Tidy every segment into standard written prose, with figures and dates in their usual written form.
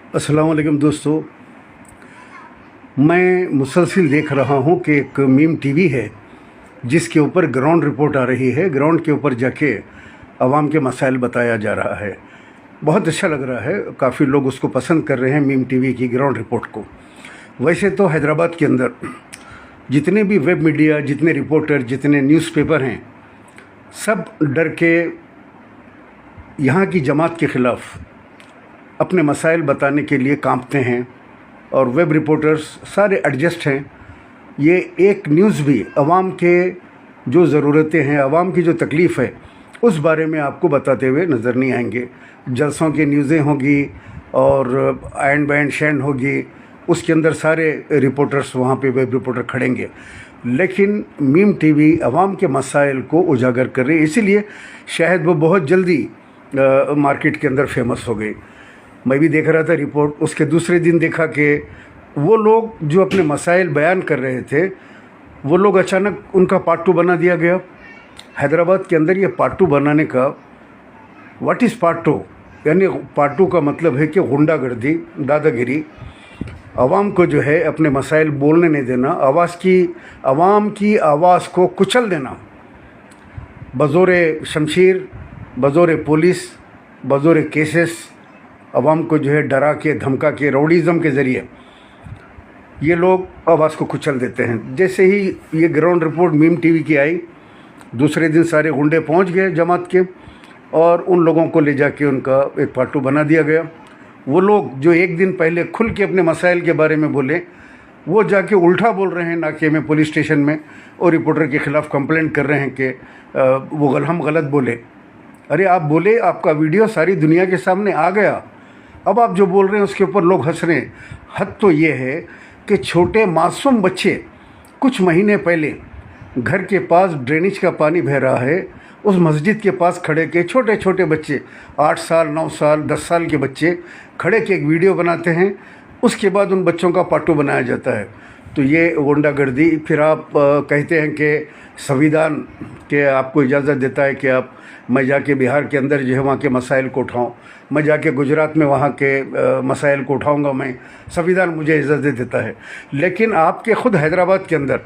अस्सलाम वालेकुम दोस्तों। मैं मुसलसिल देख रहा हूँ कि एक मीम टीवी है जिसके ऊपर ग्राउंड रिपोर्ट आ रही है। ग्राउंड के ऊपर जाके आवाम के मसाइल बताया जा रहा है। बहुत अच्छा लग रहा है, काफ़ी लोग उसको पसंद कर रहे हैं मीम टीवी की ग्राउंड रिपोर्ट को। वैसे तो हैदराबाद के अंदर जितने भी वेब मीडिया, जितने रिपोर्टर, जितने न्यूज़पेपर हैं, सब डर के यहाँ की जमात के ख़िलाफ़ अपने मसाइल बताने के लिए कांपते हैं और वेब रिपोर्टर्स सारे एडजस्ट हैं। ये एक न्यूज़ भी आवाम के जो ज़रूरतें हैं, आवाम की जो तकलीफ़ है, उस बारे में आपको बताते हुए नज़र नहीं आएंगे। जलसों की न्यूज़ें होगी और एंड बैंड शैंड होगी, उसके अंदर सारे रिपोर्टर्स वहाँ पे वेब रिपोर्टर खड़ेंगे, लेकिन मीम टीवी आवाम के मसाइल को उजागर कर रही है। इसीलिए शायद वो बहुत जल्दी मार्केट के अंदर फेमस हो गई। मैं भी देख रहा था रिपोर्ट, उसके दूसरे दिन देखा कि वो लोग जो अपने मसाइल बयान कर रहे थे, वो लोग अचानक उनका पार्ट 2 बना दिया गया। हैदराबाद के अंदर ये पार्ट 2 बनाने का, व्हाट इज़ पार्ट 2? यानी पार्ट 2 का मतलब है कि गुंडागर्दी, दादागिरी, आवाम को जो है अपने मसाइल बोलने नहीं देना, आवाम की आवाज़ को कुचल देना, बज़ोरे शमशीर, बज़ोरे पुलिस, बज़ोरे केसेस, आवाम को जो है डरा के, धमका के, राउडीज़म के ज़रिए ये लोग आवाज़ को कुचल देते हैं। जैसे ही ये ग्राउंड रिपोर्ट मीम टीवी की आई, दूसरे दिन सारे गुंडे पहुंच गए जमात के और उन लोगों को ले जाके उनका एक पार्ट 2 बना दिया गया। वो लोग जो एक दिन पहले खुल के अपने मसाइल के बारे में बोले, वो जाके उल्टा बोल रहे हैं नाके में, पुलिस स्टेशन में, और रिपोर्टर के ख़िलाफ़ कंप्लेंट कर रहे हैं कि हम गलत बोले। अरे आप बोले, आपका वीडियो सारी दुनिया के सामने आ गया, अब आप जो बोल रहे हैं उसके ऊपर लोग हंस रहे हैं। हद तो ये है कि छोटे मासूम बच्चे, कुछ महीने पहले घर के पास ड्रेनेज का पानी बह रहा है, उस मस्जिद के पास खड़े के छोटे छोटे बच्चे, 8 साल, 9 साल, 10 साल के बच्चे खड़े के एक वीडियो बनाते हैं, उसके बाद उन बच्चों का पार्ट 2 बनाया जाता है। तो ये गुंडागर्दी। फिर आप कहते हैं कि संविधान के आपको इजाज़त देता है कि मैं जाके बिहार के अंदर जो है वहाँ के मसाइल को उठाऊँ, मैं जाके गुजरात में वहाँ के मसाइल को उठाऊँगा, मैं संविधान मुझे इजाज़त देता है। लेकिन आपके ख़ुद हैदराबाद के अंदर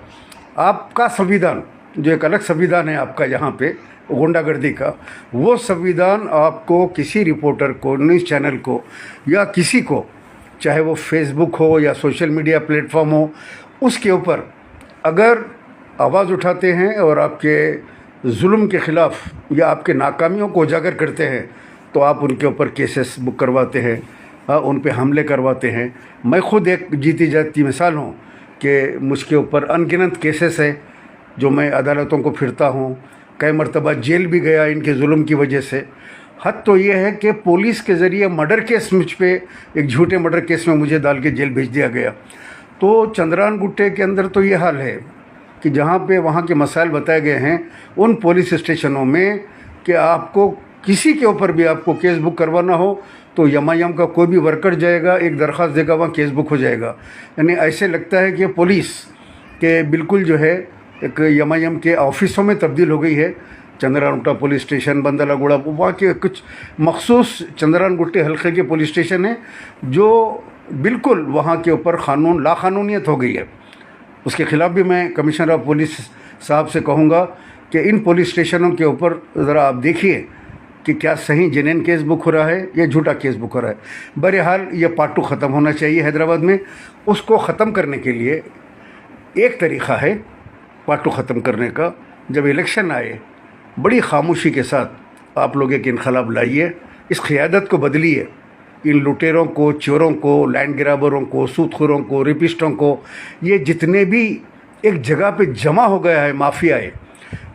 आपका संविधान, जो एक अलग संविधान है आपका यहाँ पे गुंडागर्दी का, वो संविधान आपको किसी रिपोर्टर को, न्यूज़ चैनल को, या किसी को, चाहे वो फेसबुक हो या सोशल मीडिया प्लेटफॉर्म हो, उसके ऊपर अगर आवाज़ उठाते हैं और आपके जुल्म के ख़िलाफ़ या आपके नाकामियों को उजागर करते हैं, तो आप उनके ऊपर केसेस बुक करवाते हैं, उन पे हमले करवाते हैं। मैं ख़ुद एक जीती जाती मिसाल हूँ कि मुझके ऊपर अनगिनत केसेस हैं जो मैं अदालतों को फिरता हूँ, कई मरतबा जेल भी गया इनके जुल्म की वजह से। हद तो ये है कि पुलिस के ज़रिए मर्डर केस मुझ पे, एक झूठे मर्डर केस में मुझे डाल के जेल भेज दिया गया। तो चंद्रान गुट्टे के अंदर तो ये हाल है कि जहाँ पे वहाँ के मसाइल बताए गए हैं, उन पुलिस स्टेशनों में कि आपको किसी के ऊपर भी आपको केस बुक करवाना हो तो एमआईएम का कोई भी वर्कर जाएगा, एक दरख्वास्त देगा, वहाँ केस बुक हो जाएगा। यानी ऐसे लगता है कि पुलिस के बिल्कुल जो है एक एमआईएम के ऑफिसों में तब्दील हो गई है। चंद्रान गुट्टा पुलिस स्टेशन, बंदलागुड़ा, वहाँ के कुछ मखसूस चंद्रान गुट्टे हल्के के पुलिस स्टेशन हैं जो बिल्कुल वहाँ के ऊपर कानून लाकानूनियत हो गई है। उसके ख़िलाफ़ भी मैं कमिश्नर ऑफ पुलिस साहब से कहूँगा कि इन पुलिस स्टेशनों के ऊपर ज़रा आप देखिए कि क्या सही जेन्युइन केस बुक हो रहा है या झूठा केस बुक हो रहा है। बहरहाल ये पार्ट 2 ख़त्म होना चाहिए हैदराबाद में। उसको ख़त्म करने के लिए एक तरीक़ा है पार्ट 2 ख़त्म करने का, जब इलेक्शन आए, बड़ी खामोशी के साथ आप लोग एक इनकलाब लाइए, इस क़ियादत को बदलिए, इन लुटेरों को, चोरों को, लैंड ग्राबरों को, सूदखोरों को, रेपिस्टों को, ये जितने भी एक जगह पे जमा हो गया है माफियाए,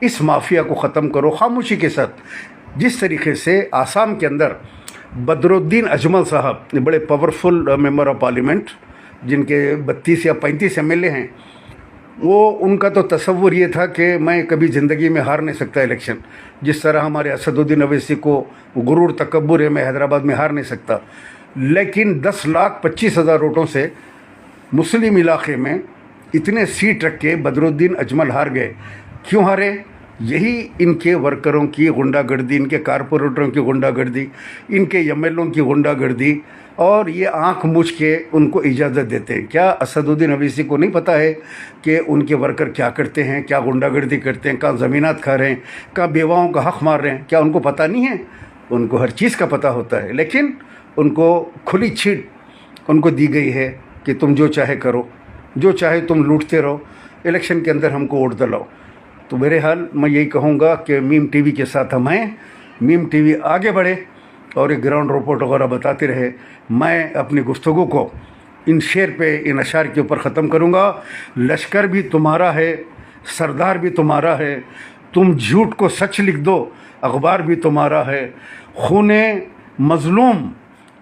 इस माफिया को ख़त्म करो खामोशी के साथ। जिस तरीके से आसाम के अंदर बदरुद्दीन अजमल साहब, बड़े पावरफुल मेंबर ऑफ पार्लियामेंट, जिनके 32 या 35 एमएलए हैं, वो उनका तो तसव्वुर ये था कि मैं कभी ज़िंदगी में हार नहीं सकता इलेक्शन। जिस तरह हमारे असदुद्दीन अवैसी को गुरूर तकब्बुर है, मैं हैदराबाद में हार नहीं सकता। लेकिन 10,25,000 वोटों से मुस्लिम इलाके में इतने सीट रख के बदरुद्दीन अजमल हार गए। क्यों हारे? यही इनके वर्करों की गुंडागर्दी, इनके कारपोरेटरों की गुंडागर्दी, इनके एमएलओ की गुंडागर्दी, और ये आंख मूछ के उनको इजाज़त देते हैं। क्या असदुद्दीन अवीसी को नहीं पता है कि उनके वर्कर क्या करते हैं, क्या गुंडागर्दी करते हैं, कहाँ ज़मीनात खा रहे हैं, कहाँ बेवाओं का हक़ मार रहे हैं? क्या उनको पता नहीं है? उनको हर चीज़ का पता होता है, लेकिन उनको खुली छीट उनको दी गई है कि तुम जो चाहे करो, जो चाहे तुम लूटते रहो, इलेक्शन के अंदर हमको वोट दिलाओ। तो मेरे हाल मैं यही कहूँगा कि मीम टीवी के साथ हम हैं, मीम टीवी आगे बढ़े और एक ग्राउंड रिपोर्ट वगैरह बताते रहे। मैं अपनी गुफ्तगू को इन शेर पे, इन अशार के ऊपर ख़त्म करूँगा। लश्कर भी तुम्हारा है, सरदार भी तुम्हारा है, तुम झूठ को सच लिख दो, अखबार भी तुम्हारा है। खूने मज़लूम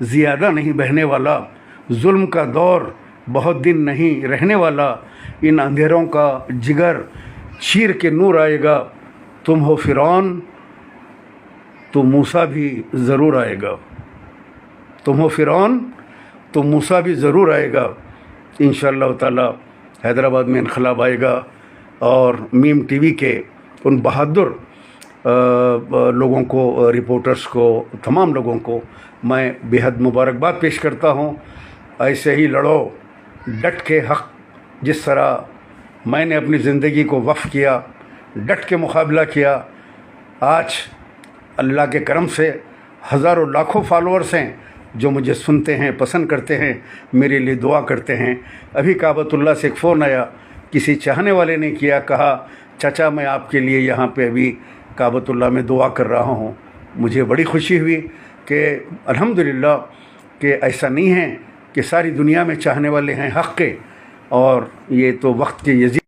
ज़्यादा नहीं बहने वाला, जुल्म का दौर बहुत दिन नहीं रहने वाला। इन अंधेरों का जिगर चीर के नूर आएगा। तुम हो फ़िरौन तो मूसा भी ज़रूर आएगा। तुम हो फ़िरौन तो मूसा भी ज़रूर आएगा। इंशाअल्लाह ताला हैदराबाद में इनक़लाब आएगा और मीम टीवी के उन बहादुर लोगों को, रिपोर्टर्स को, तमाम लोगों को मैं बेहद मुबारकबाद पेश करता हूँ। ऐसे ही लड़ो डट के हक़, जिस तरह मैंने अपनी ज़िंदगी को वक्फ़ किया, डट के मुकाबला किया। आज अल्लाह के करम से हज़ारों लाखों फॉलोअर्स हैं जो मुझे सुनते हैं, पसंद करते हैं, मेरे लिए दुआ करते हैं। अभी काबतुल्लाह से एक फ़ोन आया, किसी चाहने वाले ने किया, कहा चाचा मैं आपके लिए यहाँ पे अभी काबतुल्लाह में दुआ कर रहा हूँ। मुझे बड़ी खुशी हुई कि अल्हम्दुलिल्लाह कि ऐसा नहीं है कि सारी दुनिया में चाहने वाले हैं हक़ के, और ये तो वक्त के यज़ीद